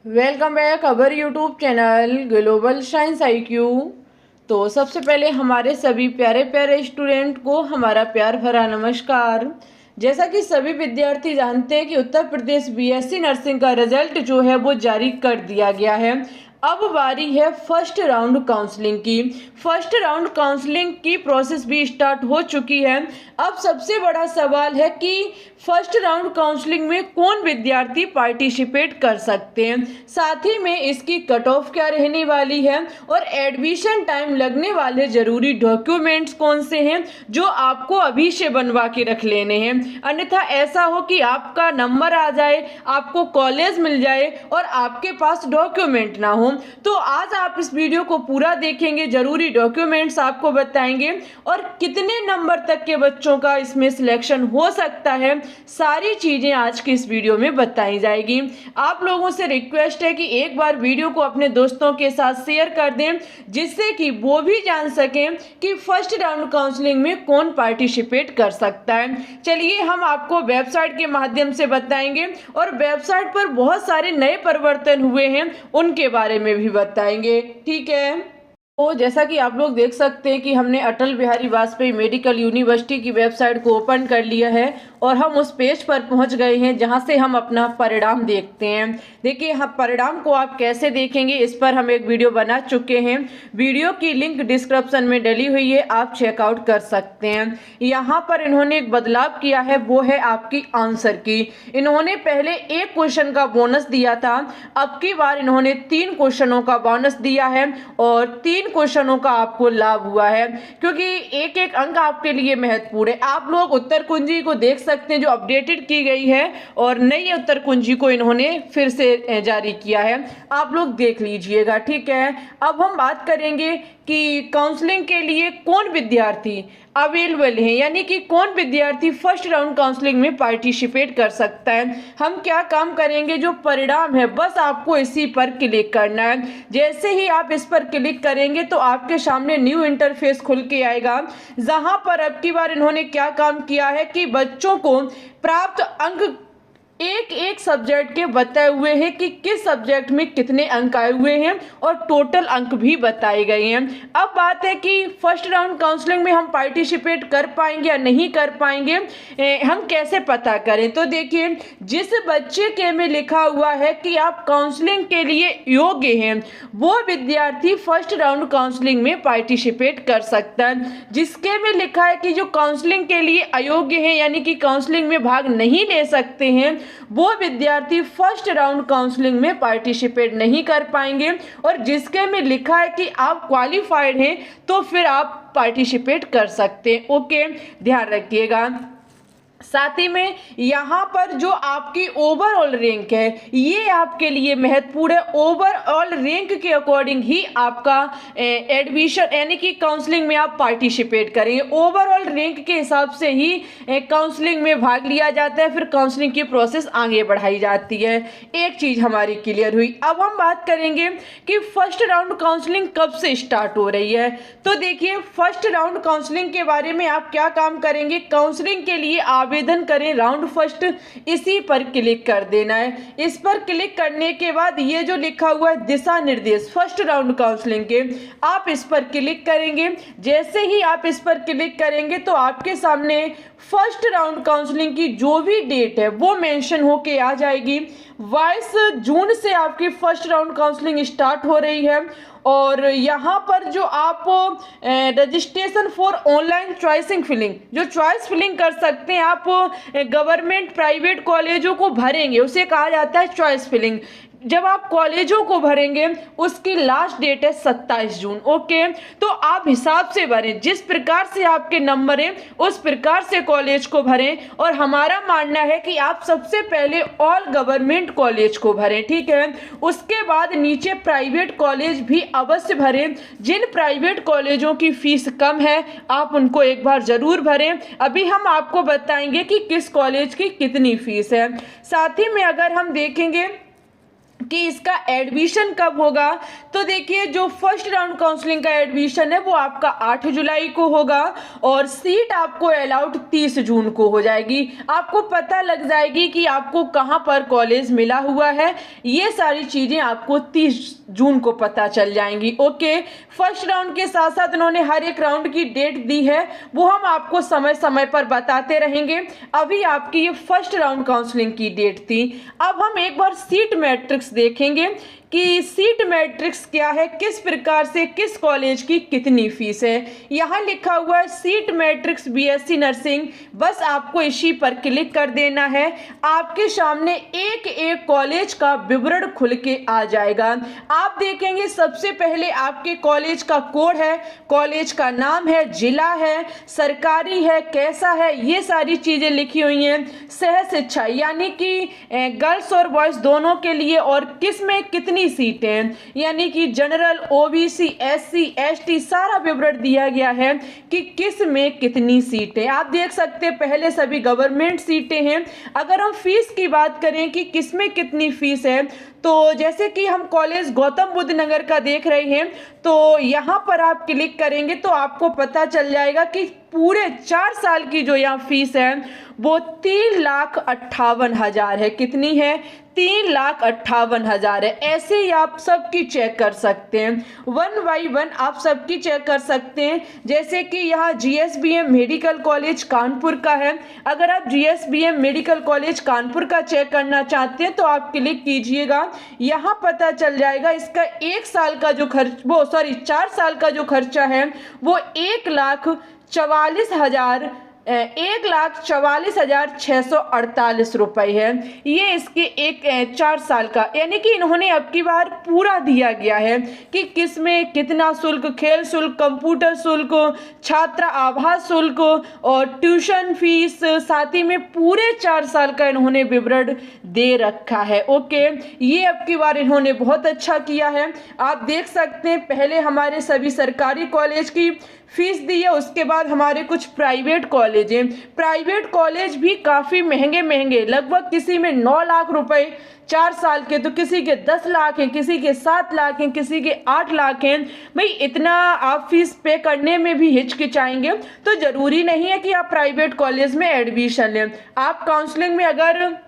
Welcome back our YouTube channel global science IQ। तो सबसे पहले हमारे सभी प्यारे प्यारे स्टूडेंट को हमारा प्यार भरा नमस्कार। जैसा कि सभी विद्यार्थी जानते हैं कि उत्तर प्रदेश BSc नर्सिंग का रिजल्ट जो है वो जारी कर दिया गया है। अब बारी है फर्स्ट राउंड काउंसलिंग की। फर्स्ट राउंड काउंसलिंग की प्रोसेस भी स्टार्ट हो चुकी है। अब सबसे बड़ा सवाल है कि फर्स्ट राउंड काउंसलिंग में कौन विद्यार्थी पार्टिसिपेट कर सकते हैं, साथ ही में इसकी कट ऑफ क्या रहने वाली है और एडमिशन टाइम लगने वाले जरूरी डॉक्यूमेंट्स कौन से हैं जो आपको अभी से बनवा के रख लेने हैं, अन्यथा ऐसा हो कि आपका नंबर आ जाए, आपको कॉलेज मिल जाए और आपके पास डॉक्यूमेंट ना हो। तो आज आप इस वीडियो को पूरा देखेंगे, जरूरी डॉक्यूमेंट्स आपको बताएंगे और कितने नंबर तक के बच्चों का इसमें सिलेक्शन हो सकता है, सारी चीजें आज की इस वीडियो में बताई जाएगी। आप लोगों से रिक्वेस्ट है कि एक बार वीडियो को अपने दोस्तों के साथ शेयर कर दें, जिससे कि वो भी जान सकें कि फर्स्ट राउंड काउंसलिंग में कौन पार्टिसिपेट कर सकता है। चलिए हम आपको वेबसाइट के माध्यम से बताएंगे और वेबसाइट पर बहुत सारे नए परिवर्तन हुए हैं, उनके बारे में भी बताएंगे। ठीक है, तो जैसा कि आप लोग देख सकते हैं कि हमने अटल बिहारी वाजपेयी मेडिकल यूनिवर्सिटी की वेबसाइट को ओपन कर लिया है और हम उस पेज पर पहुंच गए हैं जहां से हम अपना परिणाम देखते हैं। देखिए, हम परिणाम को आप कैसे देखेंगे इस पर हम एक वीडियो बना चुके हैं। वीडियो की लिंक डिस्क्रिप्शन में डली हुई है, आप चेकआउट कर सकते हैं। यहाँ पर इन्होंने एक बदलाव किया है, वो है आपकी आंसर की। इन्होंने पहले एक क्वेश्चन का बोनस दिया था, अब की बार इन्होंने 3 क्वेश्चनों का बोनस दिया है और 3 क्वेश्चनों का आपको लाभ हुआ है, क्योंकि एक एक अंक आपके लिए महत्वपूर्ण है। आप लोग उत्तर कुंजी को देख सकते हैं जो अपडेटेड की गई है और नई उत्तर कुंजी को इन्होंने फिर से जारी किया है, आप लोग देख लीजिएगा। ठीक है, अब हम बात करेंगे कि काउंसलिंग के लिए कौन विद्यार्थी अवेलेबल है, यानी कि कौन विद्यार्थी फर्स्ट राउंड काउंसलिंग में पार्टिसिपेट कर सकता है। हम क्या काम करेंगे, जो परिणाम है बस आपको इसी पर क्लिक करना है। जैसे ही आप इस पर क्लिक करेंगे तो आपके सामने न्यू इंटरफेस खुल के आएगा, जहां पर अब की बार इन्होंने क्या काम किया है कि बच्चों को प्राप्त अंक एक एक सब्जेक्ट के बताए हुए हैं कि किस सब्जेक्ट में कितने अंक आए हुए हैं और टोटल अंक भी बताए गए हैं। अब बात है कि फर्स्ट राउंड काउंसलिंग में हम पार्टिसिपेट कर पाएंगे या नहीं कर पाएंगे, हम कैसे पता करें। तो देखिए, जिस बच्चे के में लिखा हुआ है कि आप काउंसलिंग के लिए योग्य हैं, वो विद्यार्थी फर्स्ट राउंड काउंसलिंग में पार्टिसिपेट कर सकता है। जिसके में लिखा है कि जो काउंसलिंग के लिए अयोग्य हैं, यानी कि काउंसलिंग में भाग नहीं ले सकते हैं, वो विद्यार्थी फर्स्ट राउंड काउंसलिंग में पार्टिसिपेट नहीं कर पाएंगे। और जिसके में लिखा है कि आप क्वालिफाइड हैं तो फिर आप पार्टिसिपेट कर सकते हैं। ओके, ध्यान रखिएगा। साथ ही में यहाँ पर जो आपकी ओवरऑल रैंक है ये आपके लिए महत्वपूर्ण है। ओवरऑल रैंक के अकॉर्डिंग ही आपका एडमिशन यानी कि काउंसलिंग में आप पार्टिसिपेट करेंगे। ओवरऑल रैंक के हिसाब से ही काउंसलिंग में भाग लिया जाता है, फिर काउंसलिंग की प्रोसेस आगे बढ़ाई जाती है। एक चीज हमारी क्लियर हुई। अब हम बात करेंगे कि फर्स्ट राउंड काउंसलिंग कब से स्टार्ट हो रही है। तो देखिए, फर्स्ट राउंड काउंसलिंग के बारे में आप क्या काम करेंगे, काउंसलिंग के लिए आवेदन करें राउंड फर्स्ट, इसी पर क्लिक कर देना है। इस पर क्लिक करने के बाद ये जो लिखा हुआ है दिशा निर्देश फर्स्ट राउंड काउंसलिंग के, आप इस पर क्लिक करेंगे। जैसे ही आप इस पर क्लिक करेंगे तो आपके सामने फर्स्ट राउंड काउंसलिंग की जो भी डेट है वो मेंशन होके आ जाएगी। 22 जून से आपकी फर्स्ट राउंड काउंसलिंग स्टार्ट हो रही है और यहाँ पर जो आप registration for online choicing filling, जो चॉइस फिलिंग कर सकते हैं आप गवर्नमेंट प्राइवेट कॉलेजों को भरेंगे, उसे कहा जाता है चॉइस फिलिंग। जब आप कॉलेजों को भरेंगे उसकी लास्ट डेट है 27 जून। ओके, तो आप हिसाब से भरें, जिस प्रकार से आपके नंबर हैं उस प्रकार से कॉलेज को भरें। और हमारा मानना है कि आप सबसे पहले ऑल गवर्नमेंट कॉलेज को भरें। ठीक है, उसके बाद नीचे प्राइवेट कॉलेज भी अवश्य भरें। जिन प्राइवेट कॉलेजों की फीस कम है आप उनको एक बार जरूर भरें। अभी हम आपको बताएंगे कि किस कॉलेज की कितनी फीस है। साथ ही में अगर हम देखेंगे कि इसका एडमिशन कब होगा, तो देखिए जो फर्स्ट राउंड काउंसलिंग का एडमिशन है वो आपका 8 जुलाई को होगा और सीट आपको अलाउड 30 जून को हो जाएगी। आपको पता लग जाएगी कि आपको कहाँ पर कॉलेज मिला हुआ है, ये सारी चीज़ें आपको 30 जून को पता चल जाएंगी। ओके, फर्स्ट राउंड के साथ साथ उन्होंने हर एक राउंड की डेट दी है, वो हम आपको समय समय पर बताते रहेंगे। अभी आपकी ये फर्स्ट राउंड काउंसलिंग की डेट थी। अब हम एक बार सीट मैट्रिक्स देखेंगे कि सीट मैट्रिक्स क्या है, किस प्रकार से किस कॉलेज की कितनी फीस है। यहाँ लिखा हुआ है सीट मैट्रिक्स बीएससी नर्सिंग, बस आपको इसी पर क्लिक कर देना है। आपके सामने एक एक कॉलेज का विवरण खुल के आ जाएगा। आप देखेंगे सबसे पहले आपके कॉलेज का कोड है, कॉलेज का नाम है, जिला है, सरकारी है, कैसा है, ये सारी चीज़ें लिखी हुई हैं। सह शिक्षा यानी कि गर्ल्स और बॉयज़ दोनों के लिए, और किस में कितनी सीटें, यानी कि जनरल, ओबीसी, एससी, एसटी, सारा विवरण दिया गया है कि किस में कितनी सीटें। आप देख सकते हैं पहले सभी गवर्नमेंट सीटें हैं। अगर हम फीस की बात करें कि किस में कितनी फीस है, तो जैसे कि हम कॉलेज गौतम बुद्ध नगर का देख रहे हैं, तो यहाँ पर आप क्लिक करेंगे तो आपको पता चल जाएगा कि पूरे 4 साल की जो यहाँ फीस है वो 3,58,000 है। कितनी है? 3,58,000 है। ऐसे ही आप सबकी चेक कर सकते हैं, 1 बाई 1 आप सबकी चेक कर सकते हैं। जैसे कि यहाँ जीएसबीएम मेडिकल कॉलेज कानपुर का है। अगर आप जीएसबीएम मेडिकल कॉलेज कानपुर का चेक करना चाहते हैं तो आप क्लिक कीजिएगा, यहाँ पता चल जाएगा इसका 1 साल का जो खर्च, 4 साल का जो खर्चा है वो 1,44,648 रुपये है। ये इसके 4 साल का, यानी कि इन्होंने अब की बार पूरा दिया गया है कि किस में कितना शुल्क, खेल शुल्क, कंप्यूटर शुल्क, छात्र आवास शुल्क और ट्यूशन फीस, साथ ही में पूरे 4 साल का इन्होंने विवरण दे रखा है। ओके, ये अब की बार इन्होंने बहुत अच्छा किया है। आप देख सकते हैं पहले हमारे सभी सरकारी कॉलेज की फीस दी है, उसके बाद हमारे कुछ प्राइवेट कॉलेज हैं। प्राइवेट कॉलेज भी काफ़ी महंगे महंगे, लगभग किसी में 9 लाख रुपए 4 साल के, तो किसी के 10 लाख हैं, किसी के 7 लाख हैं, किसी के 8 लाख हैं। भाई इतना आप फीस पे करने में भी हिचकिचाएंगे तो ज़रूरी नहीं है कि आप प्राइवेट कॉलेज में एडमिशन लें। आप काउंसलिंग में अगर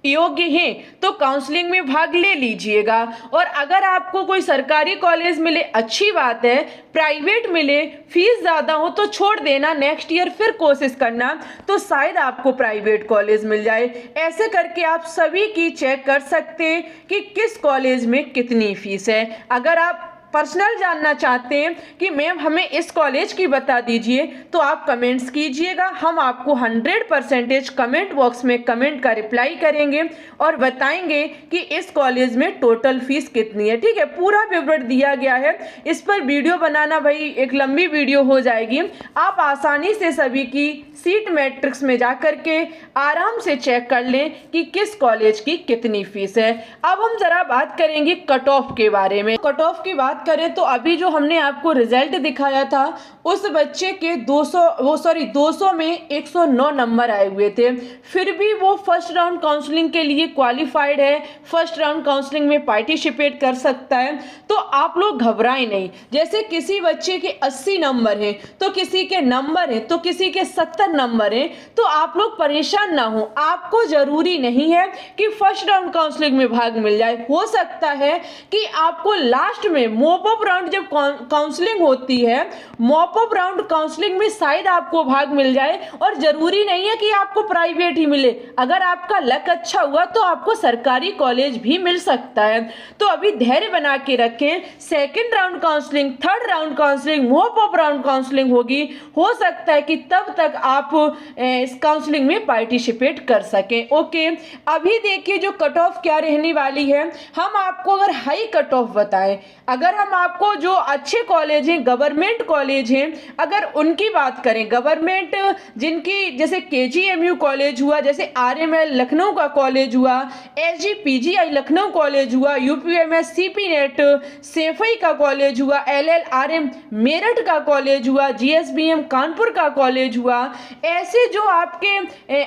योग्य हैं तो काउंसलिंग में भाग ले लीजिएगा, और अगर आपको कोई सरकारी कॉलेज मिले अच्छी बात है, प्राइवेट मिले फीस ज़्यादा हो तो छोड़ देना, नेक्स्ट ईयर फिर कोशिश करना, तो शायद आपको प्राइवेट कॉलेज मिल जाए। ऐसे करके आप सभी की चेक कर सकते हैं कि किस कॉलेज में कितनी फीस है। अगर आप पर्सनल जानना चाहते हैं कि मैम हमें इस कॉलेज की बता दीजिए तो आप कमेंट्स कीजिएगा, हम आपको 100% कमेंट बॉक्स में कमेंट का रिप्लाई करेंगे और बताएंगे कि इस कॉलेज में टोटल फीस कितनी है। ठीक है, पूरा विवरण दिया गया है। इस पर वीडियो बनाना भाई एक लंबी वीडियो हो जाएगी। आप आसानी से सभी की सीट मैट्रिक्स में जाकर के आराम से चेक कर लें कि किस कॉलेज की कितनी फीस है। अब हम जरा बात करेंगे कट ऑफ के बारे में। कट ऑफ की बात करें तो अभी जो हमने आपको रिजल्ट दिखाया था उस बच्चे के 200 में 109 नंबर आए हुए थे, फिर भी वो फर्स्ट राउंड काउंसलिंग के लिए क्वालिफाइड है, फर्स्ट राउंड काउंसलिंग में पार्टिसिपेट कर सकता है। तो आप लोग घबराएं नहीं। जैसे किसी बच्चे के 80 नंबर हैं तो किसी के नंबर हैं तो किसी के 70 नंबर हैं, तो आप लोग परेशान ना हो। आपको जरूरी नहीं है कि फर्स्ट राउंड काउंसलिंग में भाग मिल जाए। हो सकता है कि आपको लास्ट में मॉप अप राउंड जब काउंसलिंग होती है, मॉप अप राउंड काउंसलिंग में शायद आपको भाग मिल जाए, और जरूरी नहीं है कि आपको प्राइवेट ही मिले। अगर आपका लक अच्छा हुआ तो आपको सरकारी कॉलेज भी मिल सकता है। तो अभी धैर्य बना के रखें। Second round counselling, third round counselling, mop up round counselling होगी, हो सकता है कि तब तक आप इस काउंसलिंग में पार्टिसिपेट कर सकें। ओके, अभी देखिए जो कट ऑफ क्या रहने वाली है। हम आपको अगर हाई कट ऑफ बताएं, अगर हम आपको जो अच्छे कॉलेज हैं, गवर्नमेंट कॉलेज हैं, अगर उनकी बात करें, गवर्नमेंट जिनकी जैसे केजीएमयू कॉलेज हुआ, जैसे आरएमएल लखनऊ का कॉलेज हुआ, एसजीपीजीआई लखनऊ कॉलेज हुआ, यूपीएमएस सीपीनेट सेफई का कॉलेज हुआ, एलएलआरएम मेरठ का कॉलेज हुआ, जीएसबीएम कानपुर का कॉलेज हुआ, ऐसे जो आपके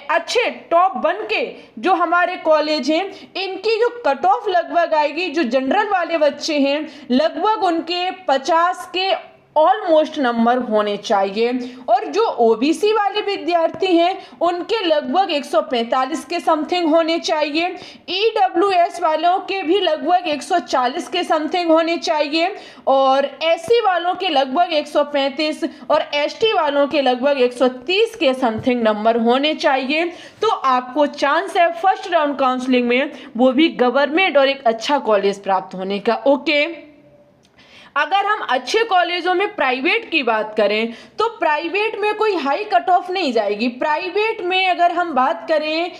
अच्छे टॉप 1 के जो हमारे कॉलेज हैं, इनकी जो कट ऑफ लगभग आएगी, जो जनरल वाले बच्चे हैं लगभग उनके 50 के ऑलमोस्ट नंबर होने चाहिए, और जो ओबीसी वाले विद्यार्थी हैं उनके लगभग 145 के समथिंग होने चाहिए, ईडब्ल्यूएस वालों के भी लगभग 140 के समथिंग होने चाहिए, और एससी वालों के लगभग 135 और एसटी वालों के लगभग 130 के समथिंग नंबर होने चाहिए। तो आपको चांस है फर्स्ट राउंड काउंसलिंग में, वो भी गवर्नमेंट और एक अच्छा कॉलेज प्राप्त होने का। ओके, अगर हम अच्छे कॉलेजों में प्राइवेट की बात करें तो प्राइवेट में कोई हाई कट ऑफ नहीं जाएगी। प्राइवेट में अगर हम बात करें,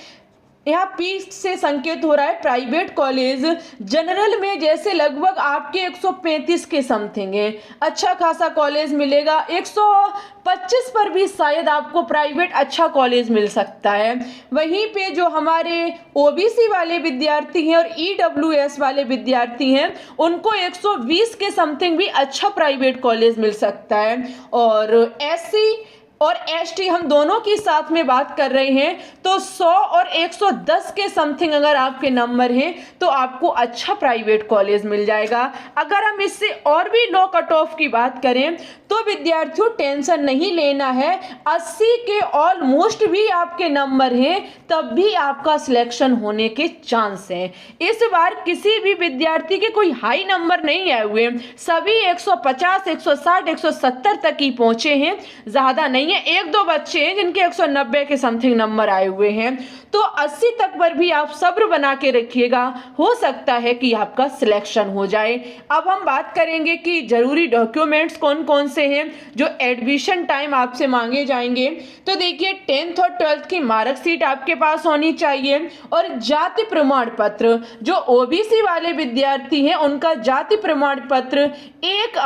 यहाँ पी से संकेत हो रहा है प्राइवेट कॉलेज, जनरल में जैसे लगभग आपके 135 के समथिंग है, अच्छा खासा कॉलेज मिलेगा। 125 पर भी शायद आपको प्राइवेट अच्छा कॉलेज मिल सकता है। वहीं पे जो हमारे ओबीसी वाले विद्यार्थी हैं और ईडब्ल्यूएस वाले विद्यार्थी हैं, उनको 120 के समथिंग भी अच्छा प्राइवेट कॉलेज मिल सकता है। और एससी और एसटी हम दोनों की साथ में बात कर रहे हैं तो 100 और 110 के समथिंग अगर आपके नंबर हैं तो आपको अच्छा प्राइवेट कॉलेज मिल जाएगा। अगर हम इससे और भी लो कट ऑफ की बात करें तो विद्यार्थियों टेंशन नहीं लेना है, 80 के ऑलमोस्ट भी आपके नंबर हैं तब भी आपका सिलेक्शन होने के चांस हैं। इस बार किसी भी विद्यार्थी के कोई हाई नंबर नहीं आए हुए, सभी 150, 160, 170 तक ही पहुंचे हैं, ज़्यादा नहीं है। 1-2 बच्चे हैं जिनके 190 के समथिंग नंबर आए हुए हैं। तो 80 तक पर भी आप सब्र बना के रखिएगा, हो सकता है कि आपका सिलेक्शन हो जाए। अब हम बात करेंगे कि जरूरी डॉक्यूमेंट्स कौन कौन से हैं जो एडमिशन टाइम आपसे मांगे जाएंगे। तो देखिए 10th और 12th की मार्कशीट आपके पास होनी चाहिए, और जाति प्रमाण पत्र, जो ओबीसी वाले विद्यार्थी हैं उनका जाति प्रमाण पत्र 1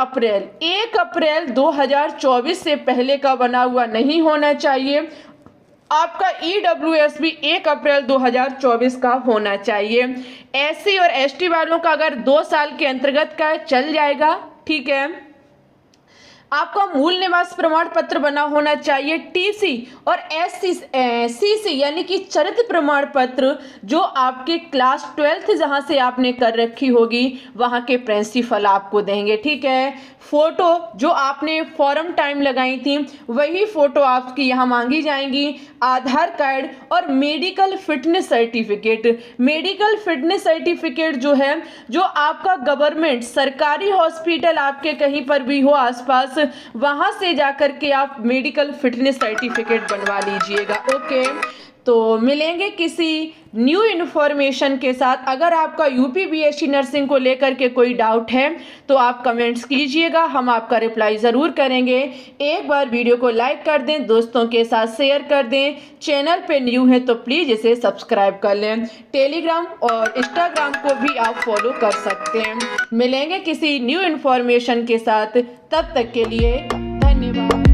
अप्रैल 2024 से पहले का बना हुआ नहीं होना चाहिए। आपका ईडब्ल्यूएस भी 1 अप्रैल 2024 का होना चाहिए। एससी और एसटी वालों का अगर 2 साल के अंतर्गत का चल जाएगा, ठीक है। आपका मूल निवास प्रमाण पत्र बना होना चाहिए। टीसी और सीसी यानी कि चरित्र प्रमाण पत्र, जो आपके क्लास 12th जहां से आपने कर रखी होगी वहां के प्रिंसिपल आपको देंगे, ठीक है। फोटो जो आपने फॉर्म टाइम लगाई थी वही फोटो आपकी यहाँ मांगी जाएंगी। आधार कार्ड और medical fitness certificate. Medical fitness certificate जो है, जो आपका गवर्नमेंट सरकारी हॉस्पिटल आपके कहीं पर भी हो आसपास, वहां से जाकर के आप मेडिकल फिटनेस सर्टिफिकेट बनवा लीजिएगा। ओके, तो मिलेंगे किसी न्यू इन्फॉर्मेशन के साथ। अगर आपका यूपी बीएससी नर्सिंग को लेकर के कोई डाउट है तो आप कमेंट्स कीजिएगा, हम आपका रिप्लाई ज़रूर करेंगे। एक बार वीडियो को लाइक कर दें, दोस्तों के साथ शेयर कर दें। चैनल पे न्यू है तो प्लीज़ इसे सब्सक्राइब कर लें। टेलीग्राम और इंस्टाग्राम को भी आप फॉलो कर सकते हैं। मिलेंगे किसी न्यू इन्फॉर्मेशन के साथ, तब तक के लिए धन्यवाद।